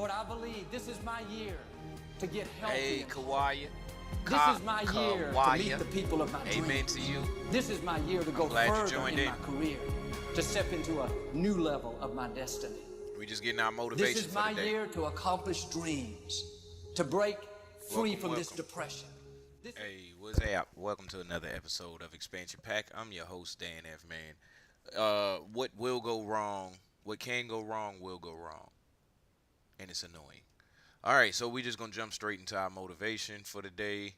Lord, I believe this is my year to get healthy. Hey, Kawaya. This is my year to meet the people of my dreams. Amen to you. This is my year to go further in my career, to step into a new level of my destiny. We just getting our motivation. This is my year to accomplish dreams, to break free from this depression. Hey, what's up? Welcome to another episode of Expansion Pack. I'm your host, Dan F. Man. What will go wrong, what can go wrong, will go wrong. And it's annoying. All right, so we just going to jump straight into our motivation for the day.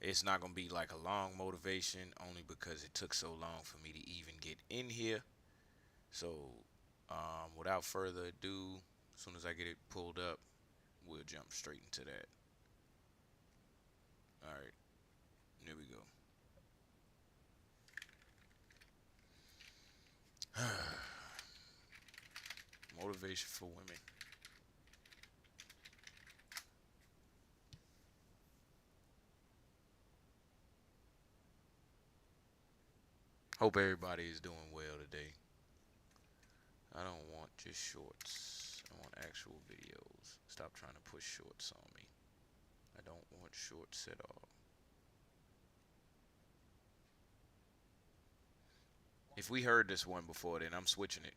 It's not going to be like a long motivation, only because it took so long for me to even get in here. So, without further ado, as soon as I get it pulled up, we'll jump straight into that. All right, here we go. Motivation for women. Hope everybody is doing well today. I don't want just shorts. I want actual videos. Stop trying to push shorts on me. I don't want shorts at all. If we heard this one before, then I'm switching it.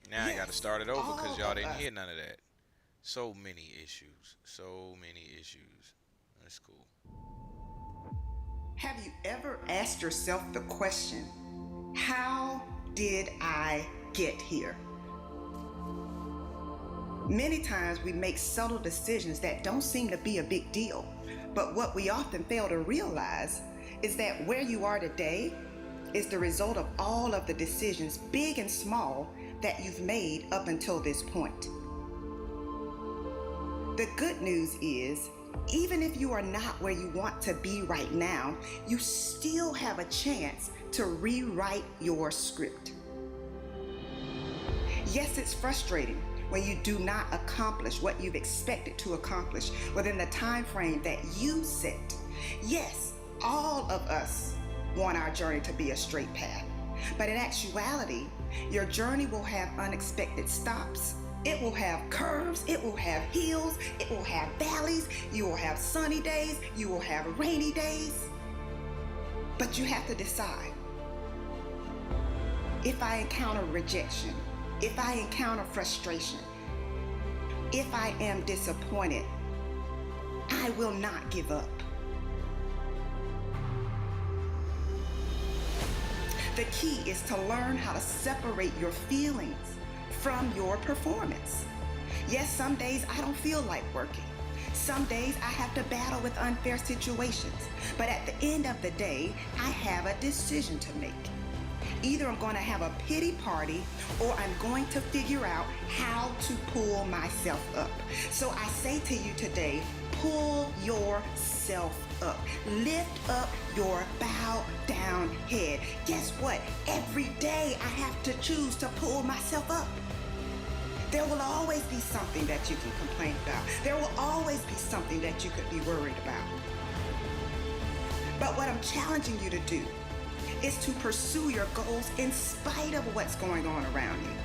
Now I gotta start it over because y'all didn't hear none of that. So many issues. So many issues. That's cool. Have you ever asked yourself the question, how did I get here? Many times we make subtle decisions that don't seem to be a big deal, but what we often fail to realize is that where you are today is the result of all of the decisions, big and small, that you've made up until this point. The good news is, even if you are not where you want to be right now, you still have a chance to rewrite your script. Yes, it's frustrating when you do not accomplish what you've expected to accomplish within the time frame that you set. Yes, all of us want our journey to be a straight path. But in actuality, your journey will have unexpected stops. It will have curves, it will have hills, it will have valleys, you will have sunny days, you will have rainy days. But you have to decide. If I encounter rejection, if I encounter frustration, if I am disappointed, I will not give up. The key is to learn how to separate your feelings from your performance. Yes, some days I don't feel like working. Some days I have to battle with unfair situations. But at the end of the day, I have a decision to make. Either I'm going to have a pity party or I'm going to figure out how to pull myself up. So I say to you today, pull yourself up. Lift up your bowed down head. Guess what? Every day I have to choose to pull myself up. There will always be something that you can complain about. There will always be something that you could be worried about. But what I'm challenging you to do is to pursue your goals in spite of what's going on around you.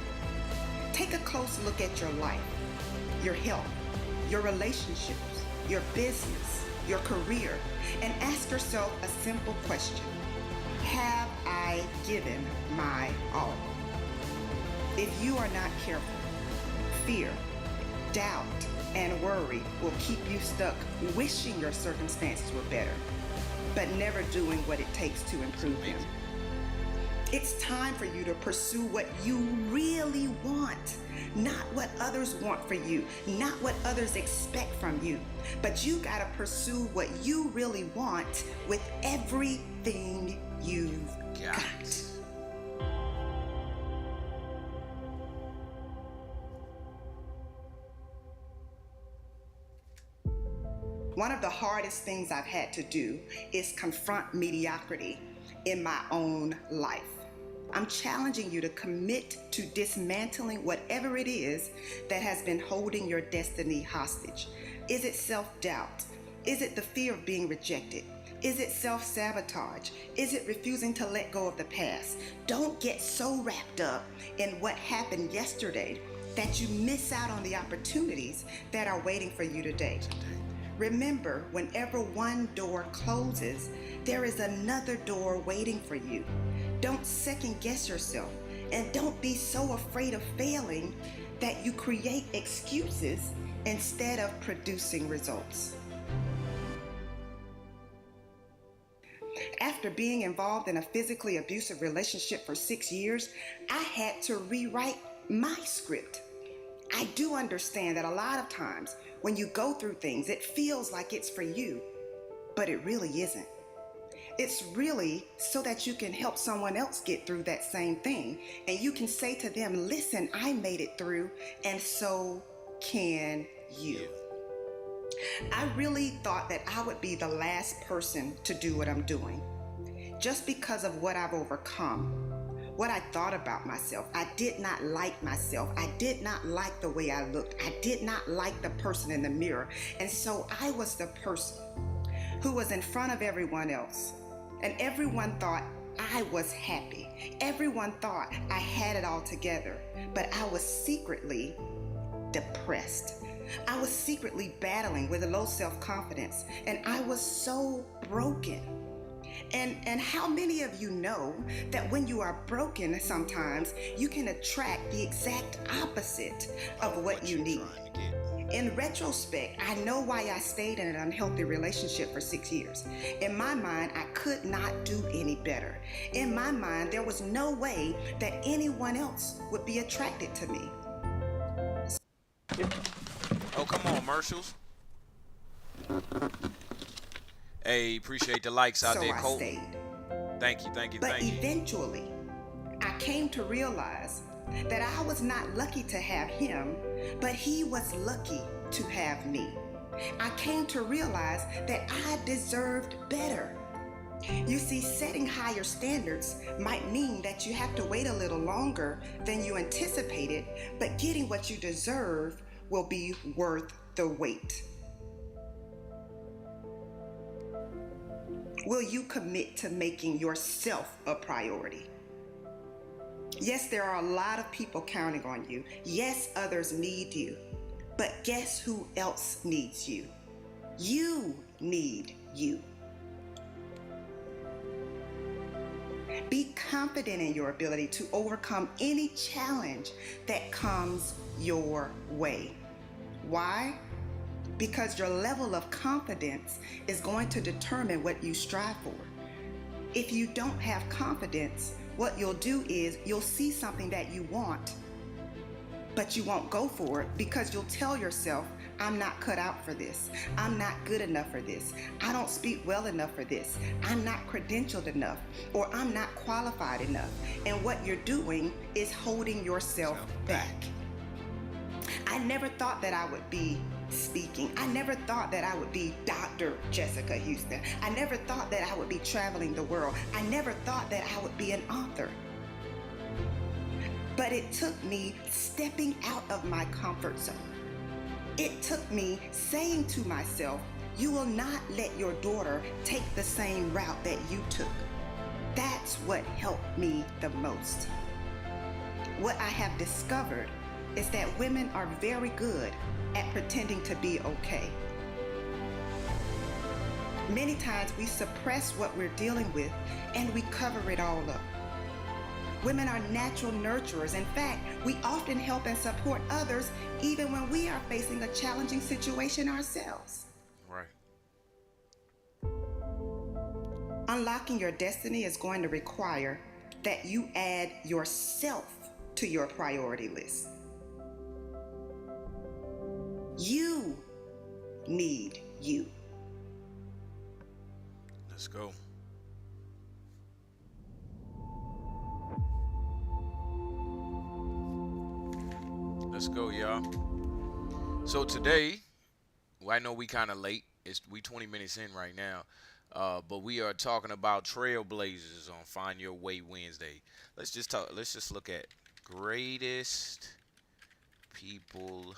Take a close look at your life, your health, your relationships, your business, your career, and ask yourself a simple question. Have I given my all? If you are not careful, fear, doubt, and worry will keep you stuck wishing your circumstances were better, but never doing what it takes to improve them. It's time for you to pursue what you really want, not what others want for you, not what others expect from you, but you gotta pursue what you really want with everything you've got. One of the hardest things I've had to do is confront mediocrity in my own life. I'm challenging you to commit to dismantling whatever it is that has been holding your destiny hostage. Is it self-doubt? Is it the fear of being rejected? Is it self-sabotage? Is it refusing to let go of the past? Don't get so wrapped up in what happened yesterday that you miss out on the opportunities that are waiting for you today. Remember, whenever one door closes, there is another door waiting for you. Don't second guess yourself, and don't be so afraid of failing that you create excuses instead of producing results. After being involved in a physically abusive relationship for 6 years, I had to rewrite my script. I do understand that a lot of times when you go through things, it feels like it's for you, but it really isn't. It's really so that you can help someone else get through that same thing. And you can say to them, listen, I made it through, and so can you. I really thought that I would be the last person to do what I'm doing, just because of what I've overcome. What I thought about myself. I did not like myself. I did not like the way I looked. I did not like the person in the mirror. And so I was the person who was in front of everyone else. And everyone thought I was happy. Everyone thought I had it all together. But I was secretly depressed. I was secretly battling with low self-confidence. And I was so broken. And how many of you know that when you are broken sometimes, you can attract the exact opposite of what you need? In retrospect, I know why I stayed in an unhealthy relationship for 6 years. In my mind, I could not do any better. In my mind, there was no way that anyone else would be attracted to me. Oh, come on, Marshals. Hey, appreciate the likes out there, Cole. Stayed. Thank you, thank you, but thank you. eventually, I came to realize that I was not lucky to have him, but he was lucky to have me. I came to realize that I deserved better. You see, setting higher standards might mean that you have to wait a little longer than you anticipated, but getting what you deserve will be worth the wait. Will you commit to making yourself a priority? Yes, there are a lot of people counting on you. Yes, others need you. But guess who else needs you? You need you. Be confident in your ability to overcome any challenge that comes your way. Why? Because your level of confidence is going to determine what you strive for. If you don't have confidence, what you'll do is you'll see something that you want, but you won't go for it because you'll tell yourself, I'm not cut out for this. I'm not good enough for this. I don't speak well enough for this. I'm not credentialed enough, or I'm not qualified enough. And what you're doing is holding yourself back. I never thought that I would be speaking. I never thought that I would be Dr. Jessica Houston. I never thought that I would be traveling the world. I never thought that I would be an author. But it took me stepping out of my comfort zone. It took me saying to myself, you will not let your daughter take the same route that you took. That's what helped me the most. What I have discovered is that women are very good at pretending to be okay. Many times we suppress what we're dealing with and we cover it all up. Women are natural nurturers. In fact, we often help and support others even when we are facing a challenging situation ourselves. Right. Unlocking your destiny is going to require that you add yourself to your priority list. You need you. Let's go. Let's go, y'all. So today, I know we kind of late. We 20 minutes in right now. But we are talking about Trailblazers on Find Your Way Wednesday. Let's just look at greatest people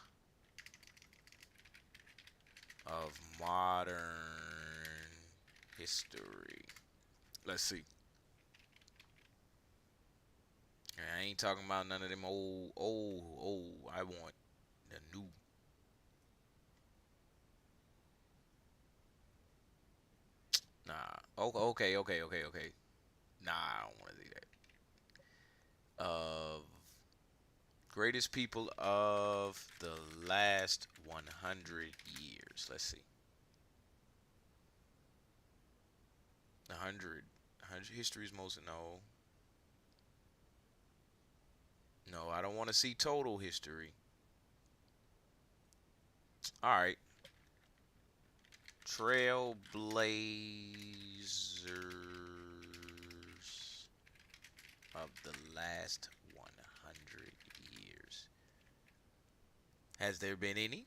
of modern history. Let's see. I ain't talking about none of them old. I want the new. Nah. Okay. Nah, I don't want to see that. Greatest people of the last 100 years. Let's see. 100 history's most No, I don't want to see total history. All right. Trailblazers of the last 100 years. Has there been any?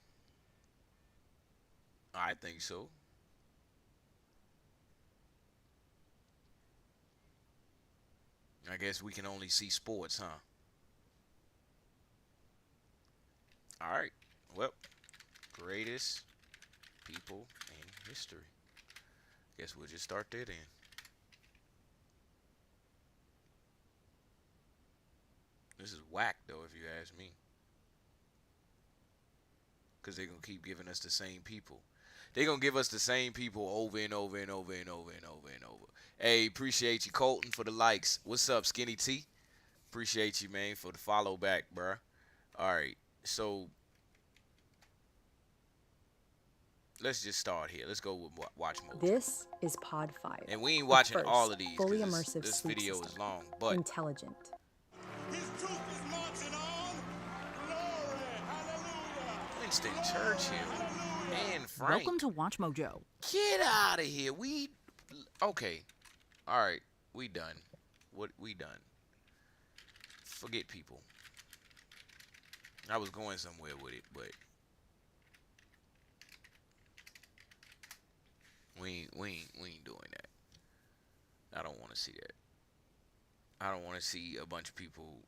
I think so. I guess we can only see sports, huh? All right. Well, greatest people in history. Guess we'll just start there then. This is whack, though, if you ask me. Because they're going to keep giving us the same people. They're going to give us the same people over and over and over and over and over and over. Hey, appreciate you, Colton, for the likes. What's up, Skinny T? Appreciate you, man, for the follow back, bruh. All right, so let's just start here. Let's go with watch mode. This is Pod 5. And we ain't watching First, all of these fully because immersive this sleep video system. is long, but Intelligent. His truth is marching on. Glory, hallelujah. Winston Churchill and Frank. Welcome to Watch Mojo. Get out of here. Okay. All right. We done. We done. Forget people. I was going somewhere with it, but we ain't doing that. I don't want to see that. I don't want to see a bunch of people.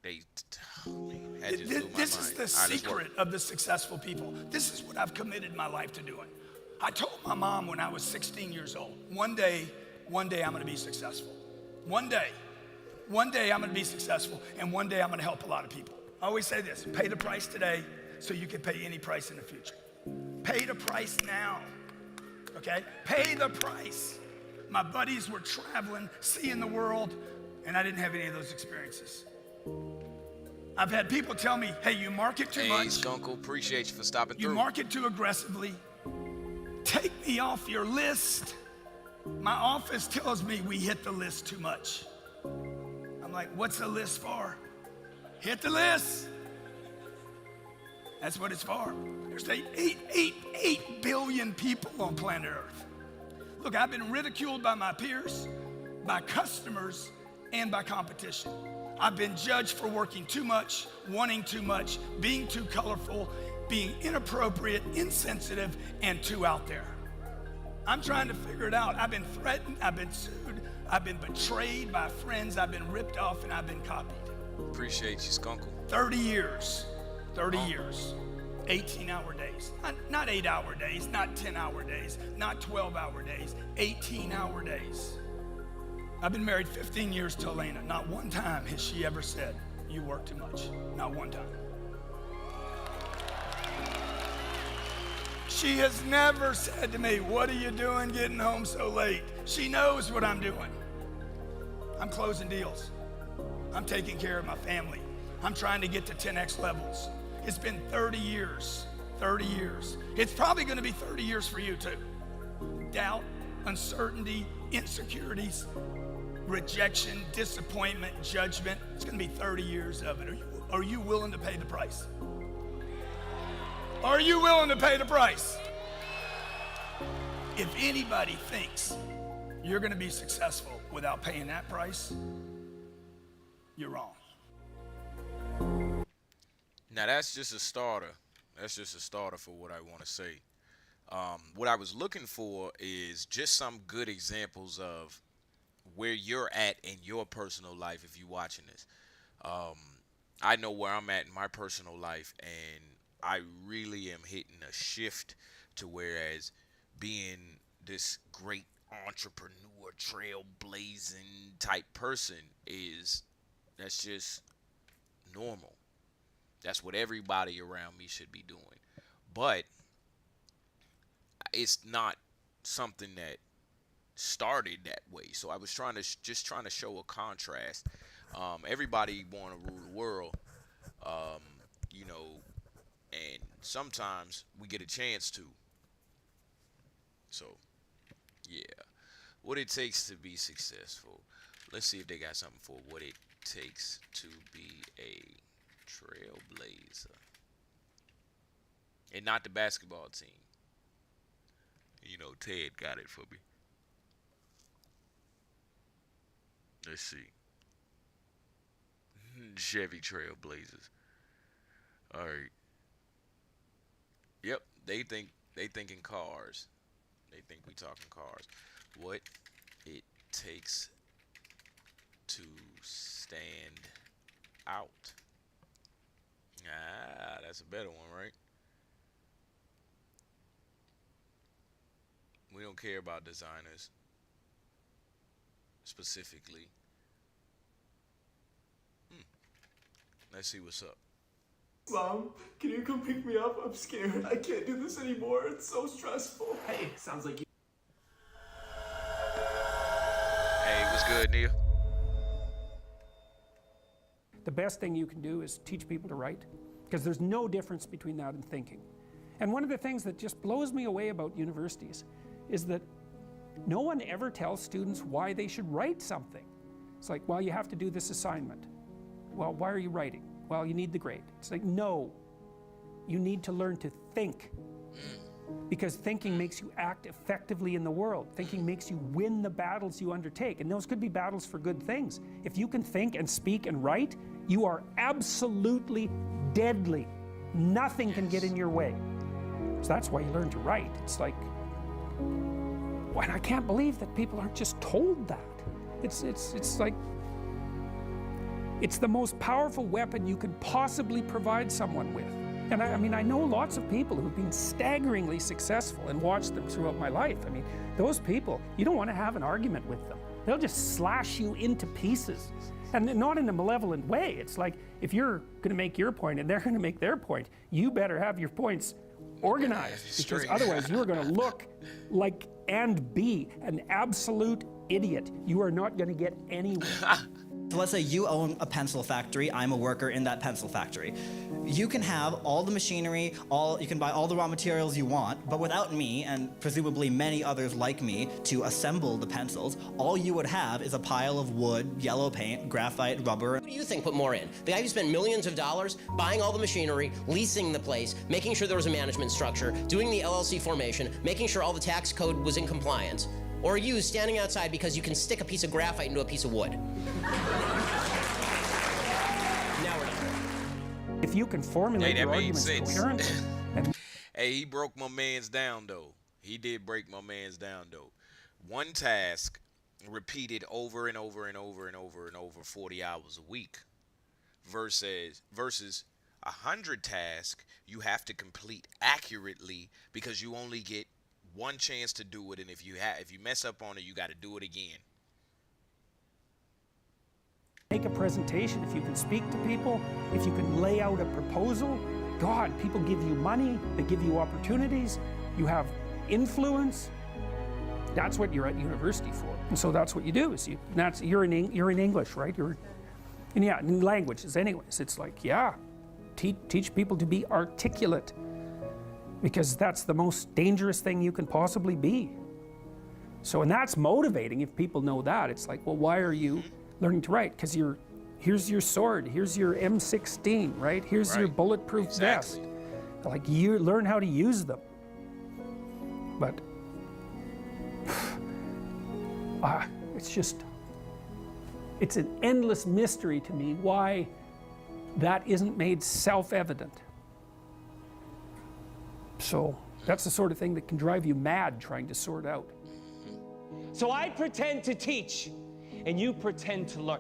That just blew my This mind. is the All right, secret of the successful people. This is what I've committed my life to doing. I told my mom when I was 16 years old, one day I'm going to be successful. One day I'm going to be successful, and one day I'm going to help a lot of people. I always say this: pay the price today so you can pay any price in the future. Pay the price now, okay? Pay the price. My buddies were traveling, seeing the world, and I didn't have any of those experiences. I've had people tell me, hey, you market too much. Hey, Skunkle, appreciate you for stopping You through. market too aggressively. Take me off your list. My office tells me we hit the list too much. I'm like, what's the list for? Hit the list. That's what it's for. There's 8 billion people on planet Earth. Look, I've been ridiculed by my peers, by customers, and by competition. I've been judged for working too much, wanting too much, being too colorful, being inappropriate, insensitive, and too out there. I'm trying to figure it out. I've been threatened, I've been sued, I've been betrayed by friends, I've been ripped off, and I've been copied. Appreciate you, Skunkle. 30 years, 18-hour days. Not 8-hour days, not 10-hour days, not 12-hour days, 18-hour days. I've been married 15 years to Elena. Not one time has she ever said, you work too much. Not one time. She has never said to me, what are you doing getting home so late? She knows what I'm doing. I'm closing deals. I'm taking care of my family. I'm trying to get to 10x levels. It's been 30 years, 30 years. It's probably gonna be 30 years for you too. Doubt, uncertainty, insecurities, rejection, disappointment, judgment. It's gonna be 30 years of it. Are you willing to pay the price? Are you willing to pay the price? If anybody thinks you're going to be successful without paying that price, you're wrong. Now that's just a starter. That's just a starter for what I want to say. What I was looking for is just some good examples of where you're at in your personal life if you're watching this. I know where I'm at in my personal life, and I really am hitting a shift to whereas being this great entrepreneur, trailblazing type person that's just normal. That's what everybody around me should be doing. But it's not something that started that way. So I was trying to show a contrast. Everybody want to rule the world, and sometimes we get a chance to. So, yeah, what it takes to be successful. Let's see if they got something for what it takes to be a trailblazer. And not the basketball team. Ted got it for me. Let's see. Chevy Trailblazers. All right. Yep, they think in cars. They think we talking cars. What it takes to stand out. Ah, that's a better one, right? We don't care about designers specifically. Let's see what's up. Mom, can you come pick me up? I'm scared. I can't do this anymore. It's so stressful. Hey, sounds like you. Hey, what's good, Neil? The best thing you can do is teach people to write, because there's no difference between that and thinking. And one of the things that just blows me away about universities is that no one ever tells students why they should write something. It's like, well, you have to do this assignment. Well, why are you writing? Well, you need the grade. It's like, no, you need to learn to think, because thinking makes you act effectively in the world. Thinking makes you win the battles you undertake, and those could be battles for good things. If you can think and speak and write, you are absolutely deadly. Nothing can get in your way. So that's why you learn to write. It's like, and I can't believe that people aren't just told that. It's like, it's the most powerful weapon you could possibly provide someone with. And I know lots of people who've been staggeringly successful and watched them throughout my life. I mean, those people, you don't want to have an argument with them. They'll just slash you into pieces. And not in a malevolent way. It's like, if you're going to make your point and they're going to make their point, you better have your points organized, because otherwise you're going to look like and be an absolute idiot. You are not going to get anywhere. So let's say you own a pencil factory, I'm a worker in that pencil factory. You can have all the machinery, you can buy all the raw materials you want, but without me, and presumably many others like me, to assemble the pencils, all you would have is a pile of wood, yellow paint, graphite, rubber. Who do you think put more in? The guy who spent millions of dollars buying all the machinery, leasing the place, making sure there was a management structure, doing the LLC formation, making sure all the tax code was in compliance? Or are you standing outside because you can stick a piece of graphite into a piece of wood? Now we're done. If you can formulate your arguments coherently. Hey, he broke my man's down, though. He did break my man's down, though. One task repeated over and over and over and over and over 40 hours a week versus 100 tasks you have to complete accurately, because you only get one chance to do it, and if you mess up on it, you got to do it again. Make a presentation. If you can speak to people, if you can lay out a proposal, God, people give you money, they give you opportunities, you have influence. That's what you're at university for. And so that's what you do. Is you're in English, right? In languages anyways. It's like, yeah, teach people to be articulate, because that's the most dangerous thing you can possibly be. So, and that's motivating if people know that. It's like, well, why are you learning to write? Because here's your sword, here's your M16, right? Here's your bulletproof vest. like you learn how to use them. But it's just, it's an endless mystery to me why that isn't made self-evident. So that's the sort of thing that can drive you mad trying to sort out. So I pretend to teach, and you pretend to learn.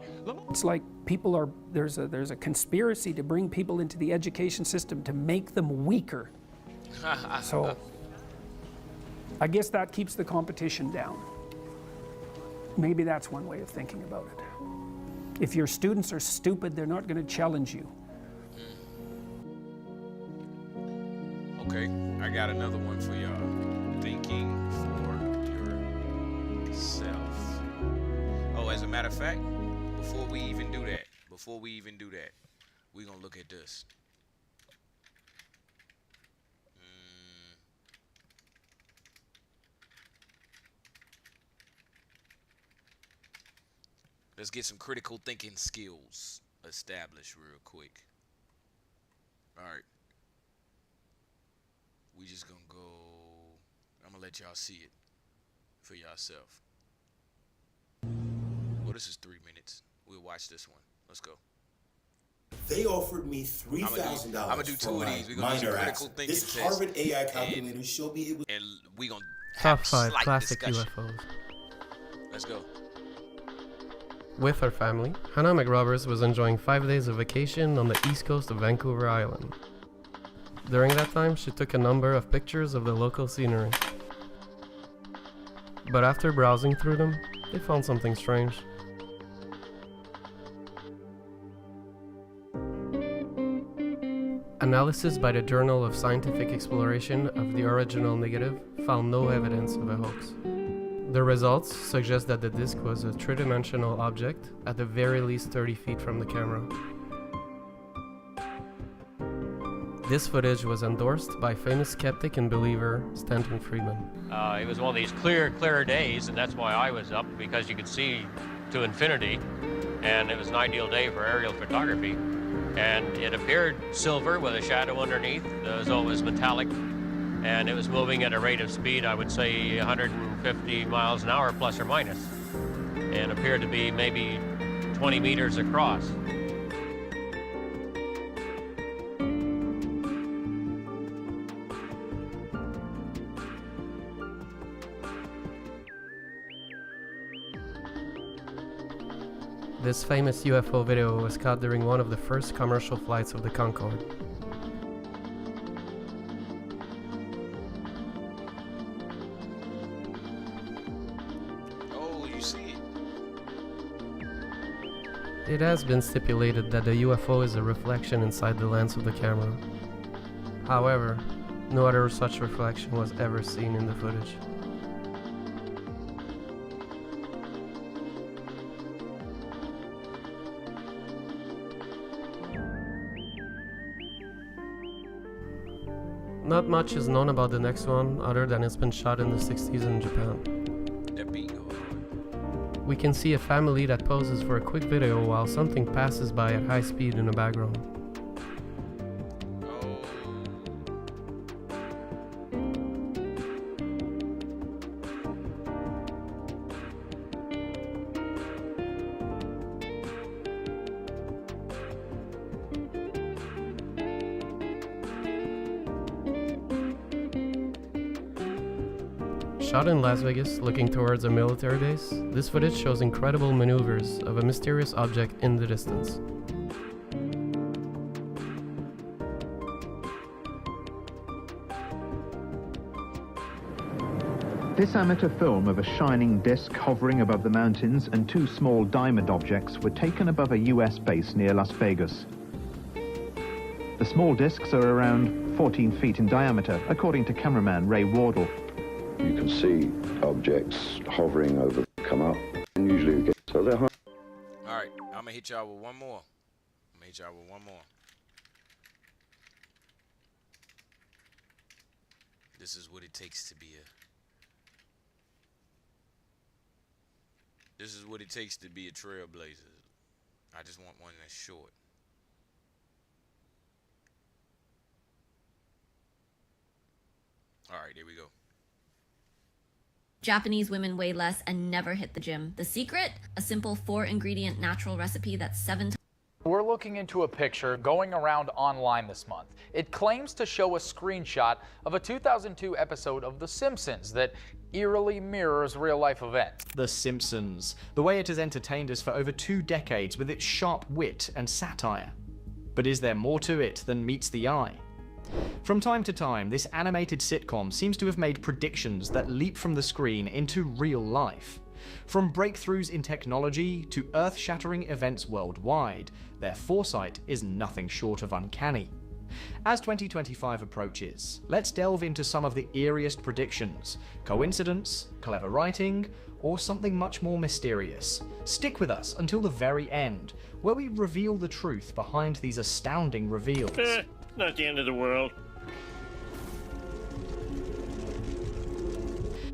It's like people are, there's a conspiracy to bring people into the education system to make them weaker. So I guess that keeps the competition down. Maybe that's one way of thinking about it. If your students are stupid, they're not going to challenge you. Okay, I got another one for y'all. Thinking for yourself. Oh, as a matter of fact, before we even do that, we're gonna look at this. Let's get some critical thinking skills established real quick. All right. We just gonna go, I'm gonna let y'all see it for yourself. Well, this is 3 minutes. We'll watch this one. Let's go. They offered me $3,000 I'm gonna do two of these. We're gonna do some critical thinking This test. Harvard AI calculator showed me it was. And we gonna Top have a 5 slight classic discussion. UFOs. Let's go. With her family, Hannah McRoberts was enjoying 5 days of vacation on the east coast of Vancouver Island. During that time, she took a number of pictures of the local scenery. But after browsing through them, they found something strange. Analysis by the Journal of Scientific Exploration of the original negative found no evidence of a hoax. The results suggest that the disc was a three-dimensional object, at the very least 30 feet from the camera. This footage was endorsed by famous skeptic and believer Stanton Friedman. It was one of these clear days, and that's why I was up, because you could see to infinity, and it was an ideal day for aerial photography. And it appeared silver with a shadow underneath, as though it was metallic, and it was moving at a rate of speed, I would say 150 miles an hour plus or minus, and appeared to be maybe 20 meters across. This famous UFO video was caught during one of the first commercial flights of the Concorde. Oh, you see it? It has been stipulated that the UFO is a reflection inside the lens of the camera. However, no other such reflection was ever seen in the footage. Not much is known about the next one, other than it's been shot in the 60s in Japan. That beat go hard. We can see a family that poses for a quick video while something passes by at high speed in the background. Shot in Las Vegas, looking towards a military base, this footage shows incredible maneuvers of a mysterious object in the distance. This amateur film of a shining disc hovering above the mountains and two small diamond objects were taken above a US base near Las Vegas. The small discs are around 14 feet in diameter, according to cameraman Ray Wardle. You can see objects hovering over, come up, and usually we get, so they're high. All right, I'm gonna hit y'all with one more. This is what it takes to be a trailblazer. I just want one that's short. All right, here we go. Japanese women weigh less and never hit the gym. The secret? A simple 4-ingredient natural recipe that's 7 times. We're looking into a picture going around online this month. It claims to show a screenshot of a 2002 episode of The Simpsons that eerily mirrors real-life events. The Simpsons, the way it has entertained us for over 2 decades with its sharp wit and satire. But is there more to it than meets the eye? From time to time, this animated sitcom seems to have made predictions that leap from the screen into real life. From breakthroughs in technology to earth-shattering events worldwide, their foresight is nothing short of uncanny. As 2025 approaches, let's delve into some of the eeriest predictions. Coincidence, clever writing, or something much more mysterious? Stick with us until the very end, where we reveal the truth behind these astounding reveals. Not the end of the world.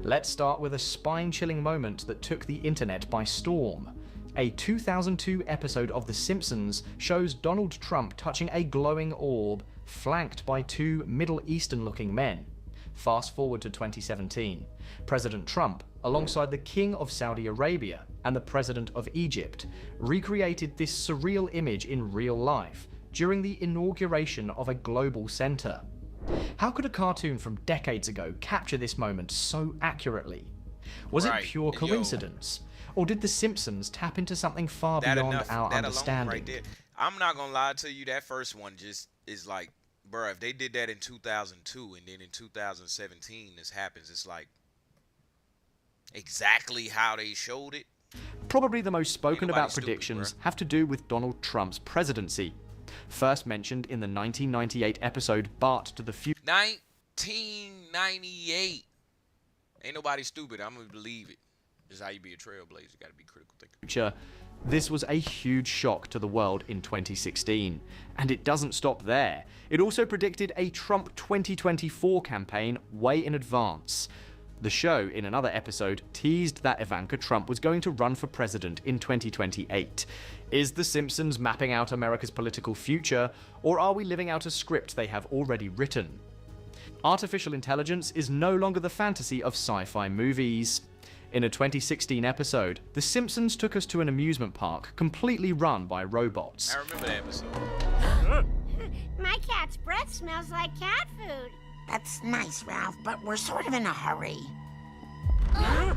Let's start with a spine-chilling moment that took the internet by storm. A 2002 episode of The Simpsons shows Donald Trump touching a glowing orb, flanked by 2 Middle Eastern-looking men. Fast forward to 2017. President Trump, alongside the King of Saudi Arabia and the President of Egypt, recreated this surreal image in real life during the inauguration of a global center. How could a cartoon from decades ago capture this moment so accurately? Was it pure coincidence? Or did The Simpsons tap into something far beyond our understanding? Right there. I'm not gonna lie to you, that first one just is like, bruh, if they did that in 2002 and then in 2017 this happens, it's like exactly how they showed it. Probably the most spoken about predictions have to do with Donald Trump's presidency. First mentioned in the 1998 episode Bart to the Future. 1998. Ain't nobody stupid. I'm gonna believe it. This is how you be a trailblazer. You gotta be critical thinker. This was a huge shock to the world in 2016. And it doesn't stop there. It also predicted a Trump 2024 campaign way in advance. The show, in another episode, teased that Ivanka Trump was going to run for president in 2028. Is The Simpsons mapping out America's political future, or are we living out a script they have already written? Artificial intelligence is no longer the fantasy of sci-fi movies. In a 2016 episode, The Simpsons took us to an amusement park completely run by robots. I remember that episode. My cat's breath smells like cat food. That's nice, Ralph, but we're sort of in a hurry. I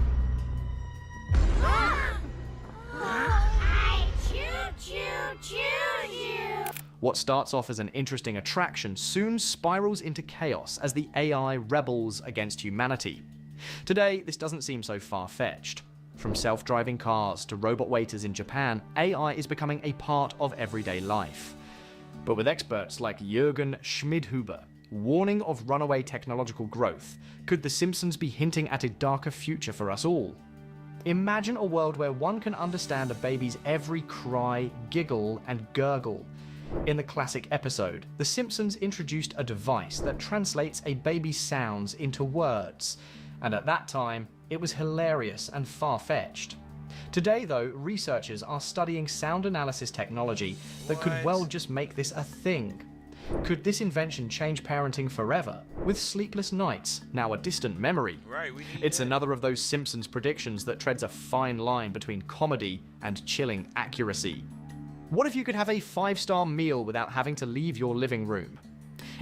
choo-choo-choo-choo. What starts off as an interesting attraction soon spirals into chaos as the AI rebels against humanity. Today, this doesn't seem so far-fetched. From self-driving cars to robot waiters in Japan, AI is becoming a part of everyday life. But with experts like Jürgen Schmidhuber warning of runaway technological growth, could The Simpsons be hinting at a darker future for us all? Imagine a world where one can understand a baby's every cry, giggle, and gurgle. In the classic episode, The Simpsons introduced a device that translates a baby's sounds into words, and at that time, it was hilarious and far-fetched. Today, though, researchers are studying sound analysis technology that could well just make this a thing. Could this invention change parenting forever, with sleepless nights now a distant memory? It's another of those Simpsons predictions that treads a fine line between comedy and chilling accuracy. What if you could have a 5-star meal without having to leave your living room?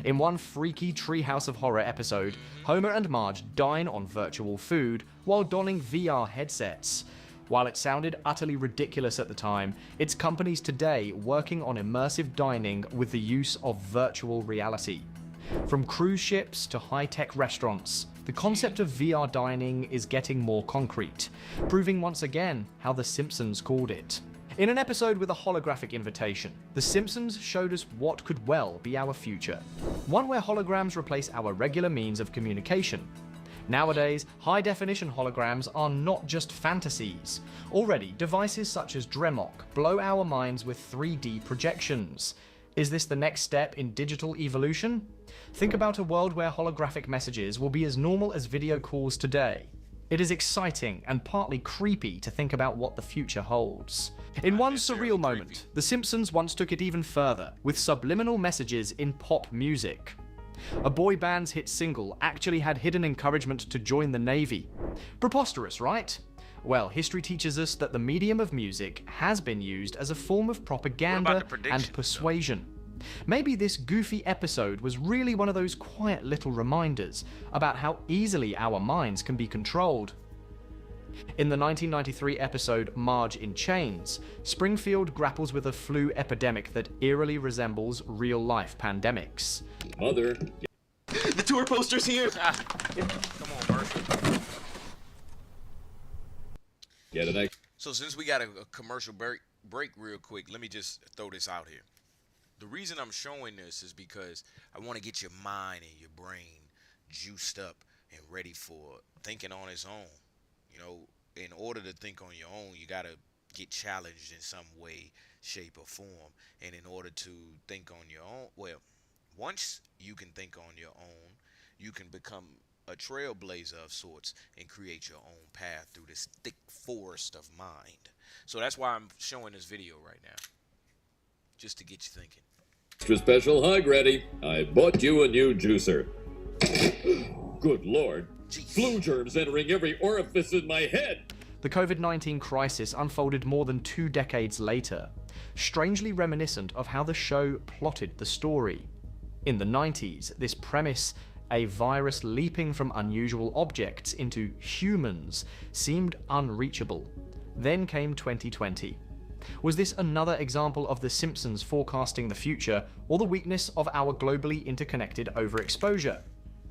In one freaky Treehouse of Horror episode, Homer and Marge dine on virtual food while donning VR headsets. While it sounded utterly ridiculous at the time, it's companies today working on immersive dining with the use of virtual reality. From cruise ships to high-tech restaurants, the concept of VR dining is getting more concrete, proving once again how The Simpsons called it. In an episode with a holographic invitation, The Simpsons showed us what could well be our future. One where holograms replace our regular means of communication. Nowadays, high-definition holograms are not just fantasies. Already, devices such as Dremok blow our minds with 3D projections. Is this the next step in digital evolution? Think about a world where holographic messages will be as normal as video calls today. It is exciting and partly creepy to think about what the future holds. In one surreal moment, The Simpsons once took it even further, with subliminal messages in pop music. A boy band's hit single actually had hidden encouragement to join the Navy. Preposterous, right? Well, history teaches us that the medium of music has been used as a form of propaganda and persuasion. Maybe this goofy episode was really one of those quiet little reminders about how easily our minds can be controlled. In the 1993 episode Marge in Chains, Springfield grapples with a flu epidemic that eerily resembles real-life pandemics. Mother. The tour poster's here! Come on, Murphy. Yeah, the next. So since we got a commercial break real quick, let me just throw this out here. The reason I'm showing this is because I want to get your mind and your brain juiced up and ready for thinking on its own. You know, in order to think on your own, you got to get challenged in some way, shape, or form. And in order to think on your own, well, once you can think on your own, you can become a trailblazer of sorts and create your own path through this thick forest of mind. So that's why I'm showing this video right now, just to get you thinking. Extra special hug ready. I bought you a new juicer. Good Lord. Flu germs entering every orifice in my head. The COVID-19 crisis unfolded more than 2 decades later, strangely reminiscent of how the show plotted the story. In the 90s, this premise, a virus leaping from unusual objects into humans, seemed unreachable. Then came 2020. Was this another example of The Simpsons forecasting the future, or the weakness of our globally interconnected overexposure?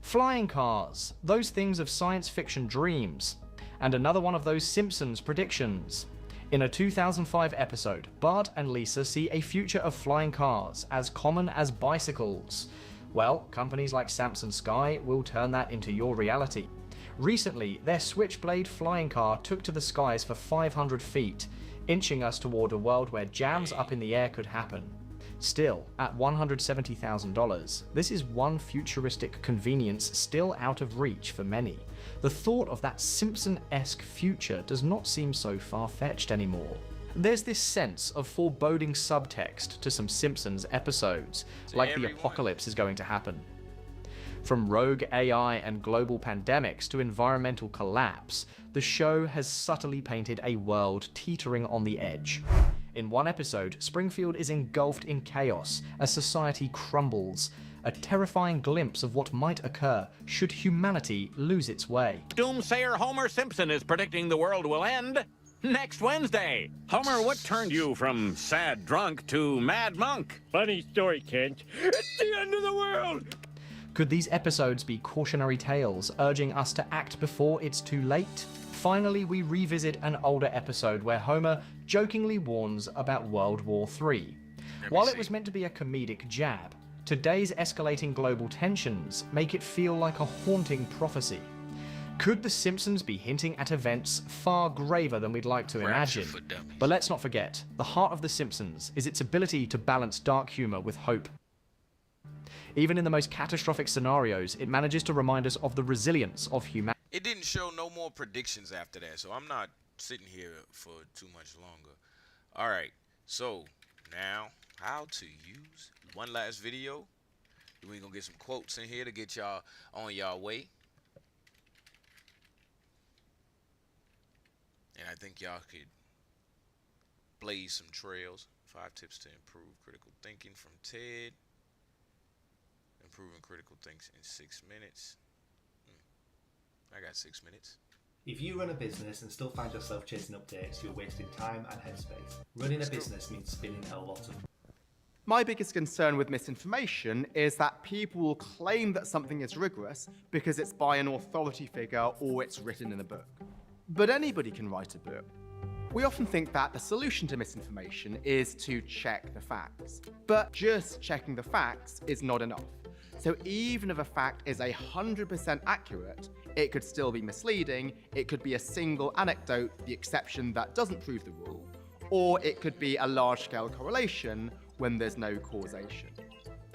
Flying cars, those things of science fiction dreams. And another one of those Simpsons predictions. In a 2005 episode, Bart and Lisa see a future of flying cars as common as bicycles. Well, companies like Samsung Sky will turn that into your reality. Recently, their Switchblade flying car took to the skies for 500 feet, inching us toward a world where jams up in the air could happen. Still, at $170,000, this is one futuristic convenience still out of reach for many. The thought of that Simpson-esque future does not seem so far-fetched anymore. There's this sense of foreboding subtext to some Simpsons episodes, like the apocalypse is going to happen. From rogue AI and global pandemics to environmental collapse, the show has subtly painted a world teetering on the edge. In one episode, Springfield is engulfed in chaos as society crumbles, a terrifying glimpse of what might occur should humanity lose its way. Doomsayer Homer Simpson is predicting the world will end next Wednesday. Homer, what turned you from sad drunk to mad monk? Funny story, Kent. It's the end of the world! Could these episodes be cautionary tales urging us to act before it's too late? Finally, we revisit an older episode where Homer jokingly warns about World War III. While it was meant to be a comedic jab, today's escalating global tensions make it feel like a haunting prophecy. Could The Simpsons be hinting at events far graver than we'd like to imagine? But let's not forget, the heart of The Simpsons is its ability to balance dark humor with hope. Even in the most catastrophic scenarios, it manages to remind us of the resilience of humanity. It didn't show no more predictions after that, so I'm not sitting here for too much longer. All right, so now how to use one last video. We're gonna get some quotes in here to get y'all on y'all way. And I think y'all could blaze some trails. 5 tips to improve critical thinking from Ted. Improving critical thinking in 6 minutes. I got 6 minutes. If you run a business and still find yourself chasing updates, you're wasting time and headspace. Running a business means spinning a lot of... My biggest concern with misinformation is that people will claim that something is rigorous because it's by an authority figure or it's written in a book. But anybody can write a book. We often think that the solution to misinformation is to check the facts. But just checking the facts is not enough. So even if a fact is 100% accurate, it could still be misleading, it could be a single anecdote, the exception that doesn't prove the rule, or it could be a large-scale correlation when there's no causation.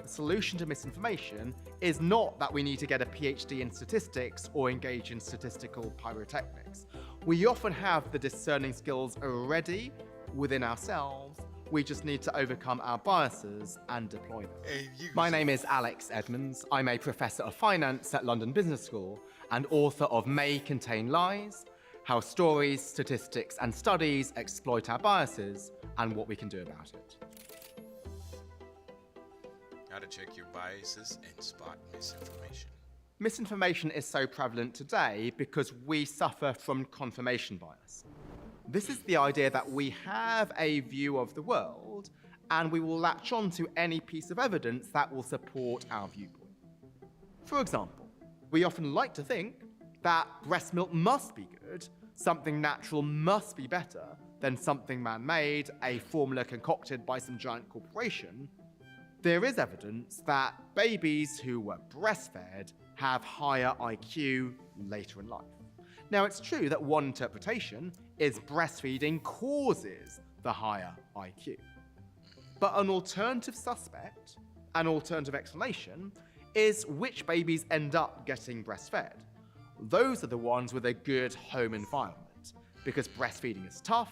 The solution to misinformation is not that we need to get a PhD in statistics or engage in statistical pyrotechnics. We often have the discerning skills already within ourselves, We just need to overcome our biases and deploy them. My name is Alex Edmonds. I'm a professor of finance at London Business School and author of May Contain Lies, How Stories, Statistics and Studies Exploit Our Biases and What We Can Do About It. How to check your biases and spot misinformation. Misinformation is so prevalent today because we suffer from confirmation bias. This is the idea that we have a view of the world and we will latch on to any piece of evidence that will support our viewpoint. For example, we often like to think that breast milk must be good, something natural must be better than something man-made, a formula concocted by some giant corporation. There is evidence that babies who were breastfed have higher IQ later in life. Now, it's true that one interpretation is breastfeeding causes the higher IQ. But an alternative suspect, an alternative explanation, is which babies end up getting breastfed. Those are the ones with a good home environment, because breastfeeding is tough,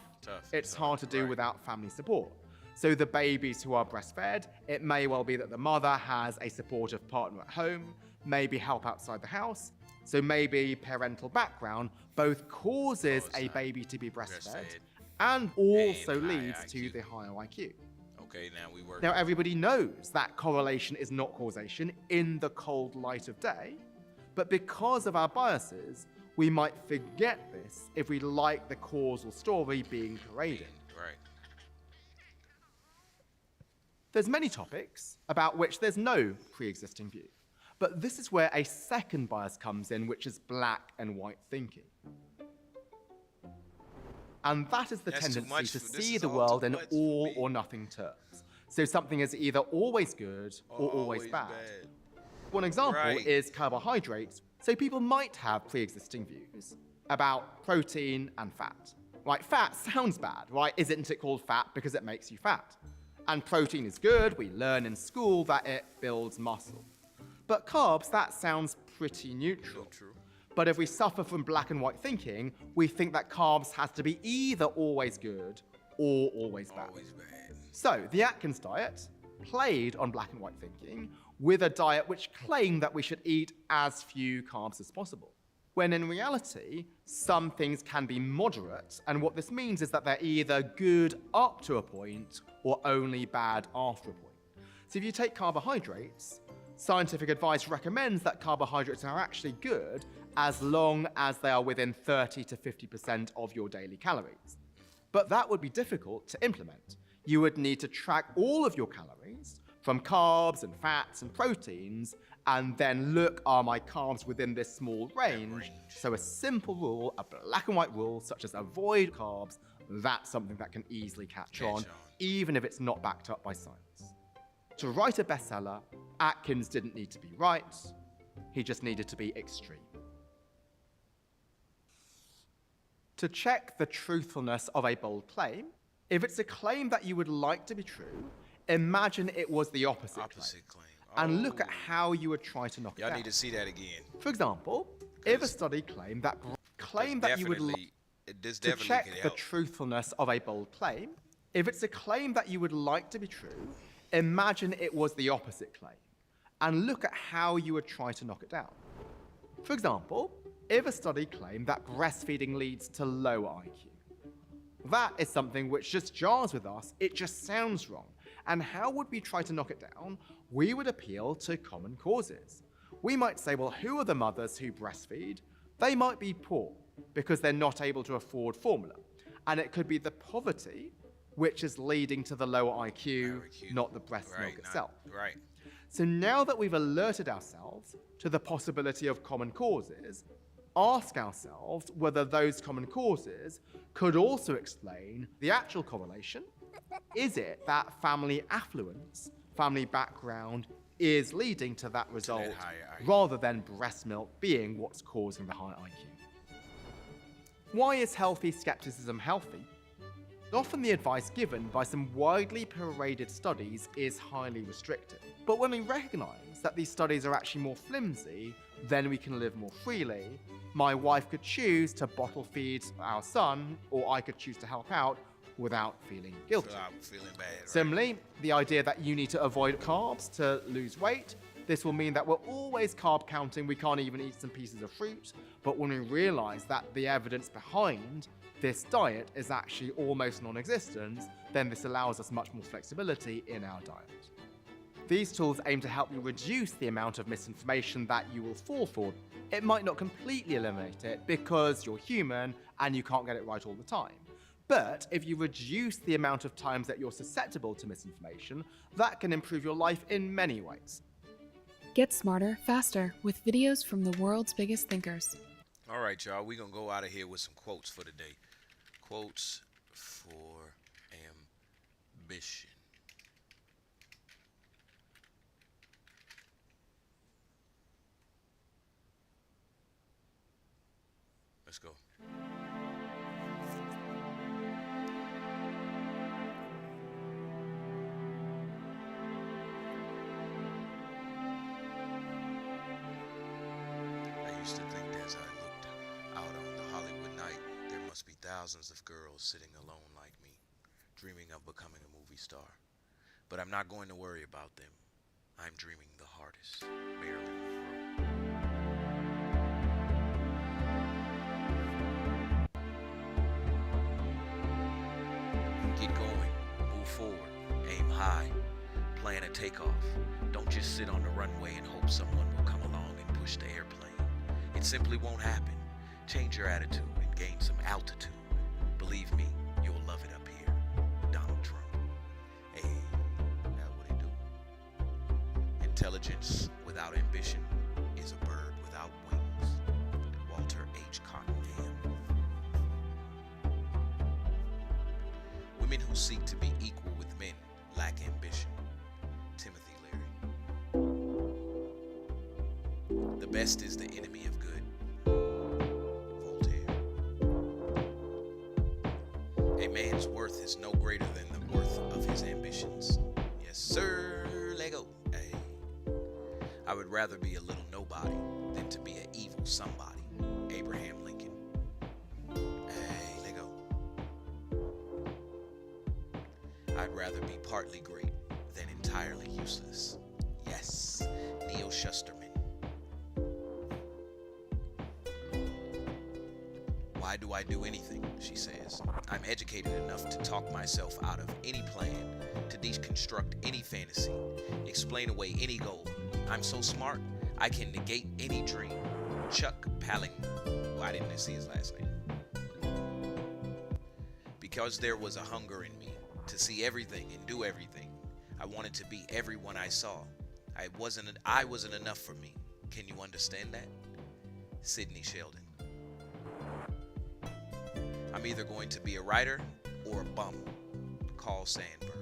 it's hard to do without family support. So the babies who are breastfed, it may well be that the mother has a supportive partner at home, maybe help outside the house. So maybe parental background both causes a baby to be breastfed and also leads to the higher IQ. Okay, now we work. Now everybody knows that correlation is not causation in the cold light of day, but because of our biases, we might forget this if we like the causal story being paraded. Right. There's many topics about which there's no pre-existing view. But this is where a second bias comes in, which is black and white thinking. And that is the tendency to see the world in all or nothing terms. So something is either always good or always bad. One example is carbohydrates. So people might have pre-existing views about protein and fat. Right, fat sounds bad, right? Isn't it called fat because it makes you fat? And protein is good. We learn in school that it builds muscle. But carbs, that sounds pretty neutral. But if we suffer from black and white thinking, we think that carbs has to be either always good or always bad. So the Atkins diet played on black and white thinking with a diet which claimed that we should eat as few carbs as possible. When in reality, some things can be moderate, and what this means is that they're either good up to a point or only bad after a point. So if you take carbohydrates, scientific advice recommends that carbohydrates are actually good as long as they are within 30 to 50% of your daily calories. But that would be difficult to implement. You would need to track all of your calories from carbs and fats and proteins and then look, are my carbs within this small range? So a simple rule, a black and white rule, such as avoid carbs, that's something that can easily catch on, even if it's not backed up by science. To write a bestseller, Atkins didn't need to be right, he just needed to be extreme. To check the truthfulness of a bold claim, if it's a claim that you would like to be true, imagine it was the opposite claim. And look at how you would try to knock it down. Y'all need to see that again. For example, if a study claimed that you would like to check the truthfulness of a bold claim, if it's a claim that you would like to be true, imagine it was the opposite claim, and look at how you would try to knock it down. For example, if a study claimed that breastfeeding leads to lower IQ, that is something which just jars with us, it just sounds wrong. And how would we try to knock it down? We would appeal to common causes. We might say, well, who are the mothers who breastfeed? They might be poor because they're not able to afford formula. And it could be the poverty which is leading to the lower IQ, not the breast milk itself. So now that we've alerted ourselves to the possibility of common causes, ask ourselves whether those common causes could also explain the actual correlation. Is it that family affluence, family background, is leading to that result rather than breast milk being what's causing the high IQ? Why is healthy skepticism healthy? Often the advice given by some widely paraded studies is highly restricted. But when we recognize that these studies are actually more flimsy, then we can live more freely. My wife could choose to bottle feed our son, or I could choose to help out, without feeling guilty. Without feeling bad. Right? Similarly, the idea that you need to avoid carbs to lose weight, this will mean that we're always carb counting, we can't even eat some pieces of fruit, but when we realize that the evidence behind this diet is actually almost non-existent, then this allows us much more flexibility in our diet. These tools aim to help you reduce the amount of misinformation that you will fall for. It might not completely eliminate it because you're human and you can't get it right all the time. But if you reduce the amount of times that you're susceptible to misinformation, that can improve your life in many ways. Get smarter, faster with videos from the world's biggest thinkers. All right, y'all. We're going to go out of here with some quotes for today. Quotes for ambition. Let's go. I used to think as I looked out on the Hollywood night, there must be thousands of girls sitting alone like me, dreaming of becoming a movie star. But I'm not going to worry about them. I'm dreaming the hardest. Marilyn Monroe. Get going, move forward, aim high, plan a takeoff. Don't just sit on the runway and hope someone will come along and push the airplane. It simply won't happen. Change your attitude and gain some altitude. Believe me, you'll love it up here. Donald Trump. Hey, that what it do. Intelligence without ambition is a bird without wings. Walter H. Cottingham. Women who seek to be equal with men lack ambition. Timothy Leary. The best is the enemy of good. Voltaire. A man's worth is no greater than the worth of his ambitions. Yes, sir. Lego. Hey. I would rather be a little nobody than to be an evil somebody. Abraham Lincoln. Hey, Lego. I'd rather be partly great than entirely useless. Yes, Neil Shusterman. Why do I do anything? She says. I'm educated enough to talk myself out of any plan, to deconstruct any fantasy, explain away any goal. I'm so smart, I can negate any dream. Chuck Palahniuk. Well, I didn't see his last name. Because there was a hunger in me to see everything and do everything. I wanted to be everyone I saw. I wasn't enough for me. Can you understand that? Sidney Sheldon. I'm either going to be a writer or a bum. Carl Sandburg.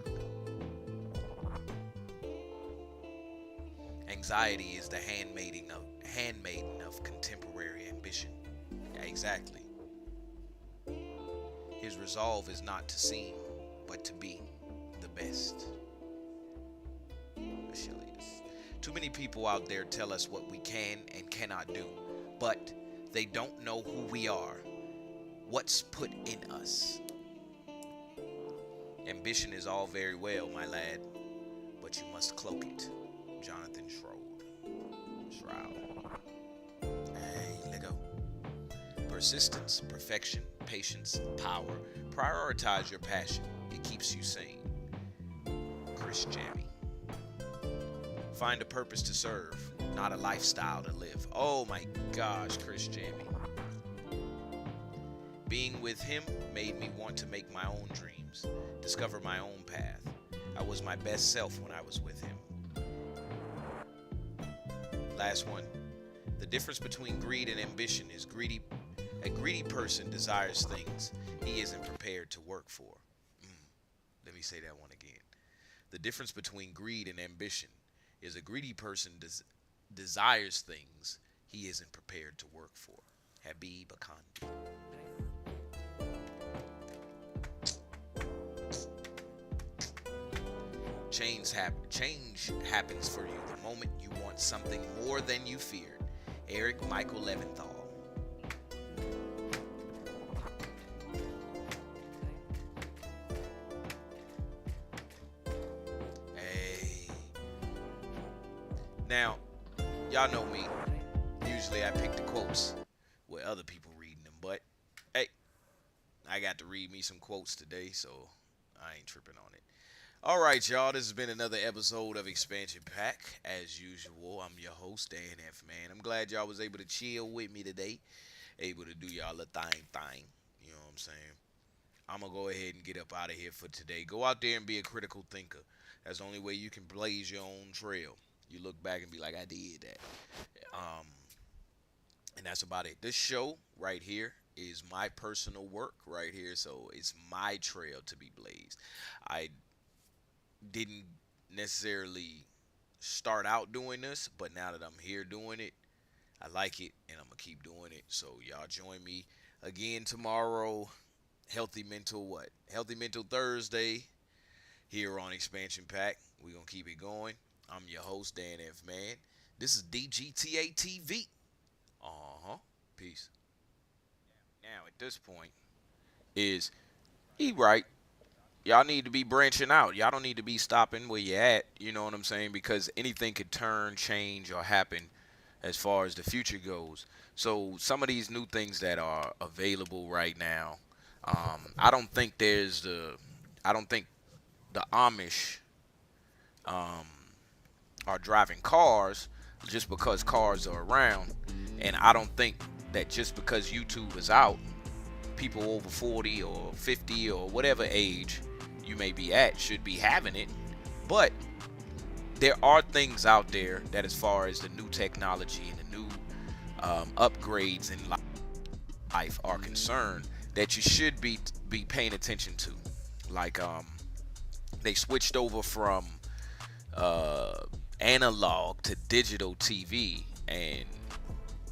Anxiety is the handmaiden of contemporary ambition. Yeah, exactly. His resolve is not to seem, but to be the best. Too many people out there tell us what we can and cannot do, but they don't know who we are, what's put in us. Ambition is all very well, my lad, but you must cloak it. Jonathan Shroud. Hey, let go. Persistence, perfection, patience, power. Prioritize your passion. It keeps you sane. Chris Jammy. Find a purpose to serve, not a lifestyle to live. Oh my gosh, Chris Jammy. Being with him made me want to make my own dreams, discover my own path. I was my best self when I was with him. Last one. The difference between greed and ambition is a greedy person desires things he isn't prepared to work for. Let me say that one again. The difference between greed and ambition is a greedy person desires things he isn't prepared to work for. Habib Akandi. Change happens for you the moment you want something more than you feared. Eric Michael Leventhal. Now, y'all know me. Usually I pick the quotes where other people reading them, but hey, I got to read me some quotes today, so I ain't tripping on it. All right, y'all, this has been another episode of Expansion Pack. As usual, I'm your host, Dan F. Man. I'm glad y'all was able to chill with me today, able to do y'all a thing. You know what I'm saying? I'm going to go ahead and get up out of here for today. Go out there and be a critical thinker. That's the only way you can blaze your own trail. You look back and be like, I did that. And that's about it. This show right here is my personal work right here, so it's my trail to be blazed. I didn't necessarily start out doing this, but now that I'm here doing it, I like it, and I'm going to keep doing it. So y'all join me again tomorrow. Healthy Mental Thursday here on Expansion Pack. We're going to keep it going. I'm your host, Dan F. Man. This is DGTA TV. Peace. Now, at this point, he right. Y'all need to be branching out. Y'all don't need to be stopping where you're at. You know what I'm saying? Because anything could turn, change, or happen as far as the future goes. So some of these new things that are available right now, I don't think the Amish are driving cars just because cars are around. And I don't think that just because YouTube is out, people over 40 or 50 or whatever age you may be at should be having it. But there are things out there that, as far as the new technology and the new upgrades in life are concerned, that you should be paying attention to. Like they switched over from analog to digital TV, and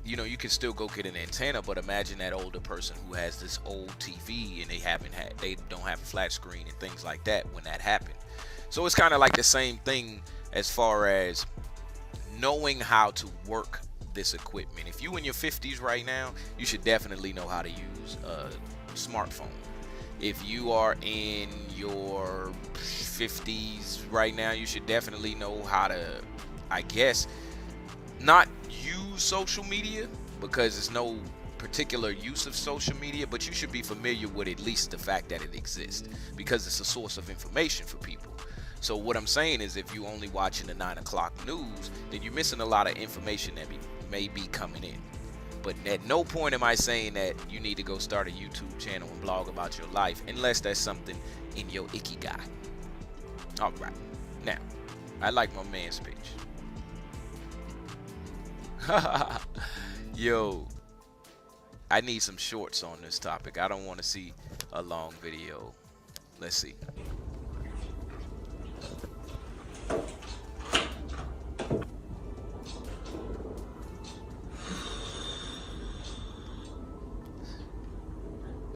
you know, you can still go get an antenna, but imagine that older person who has this old TV and they don't have a flat screen and things like that when that happened. So it's kind of like the same thing as far as knowing how to work this equipment. If you in your 50s right now, you should definitely know how to use a smartphone. If you are in your 50s right now, you should definitely know how to, I guess, not use social media, because there's no particular use of social media, but you should be familiar with at least the fact that it exists, because it's a source of information for people. So what I'm saying is, if you only watching the 9 o'clock news, then you're missing a lot of information that may be coming in. But at no point am I saying that you need to go start a YouTube channel and blog about your life, unless that's something in your ikigai. All right. Now, I like my man's speech. Yo, I need some shorts on this topic. I don't want to see a long video. Let's see.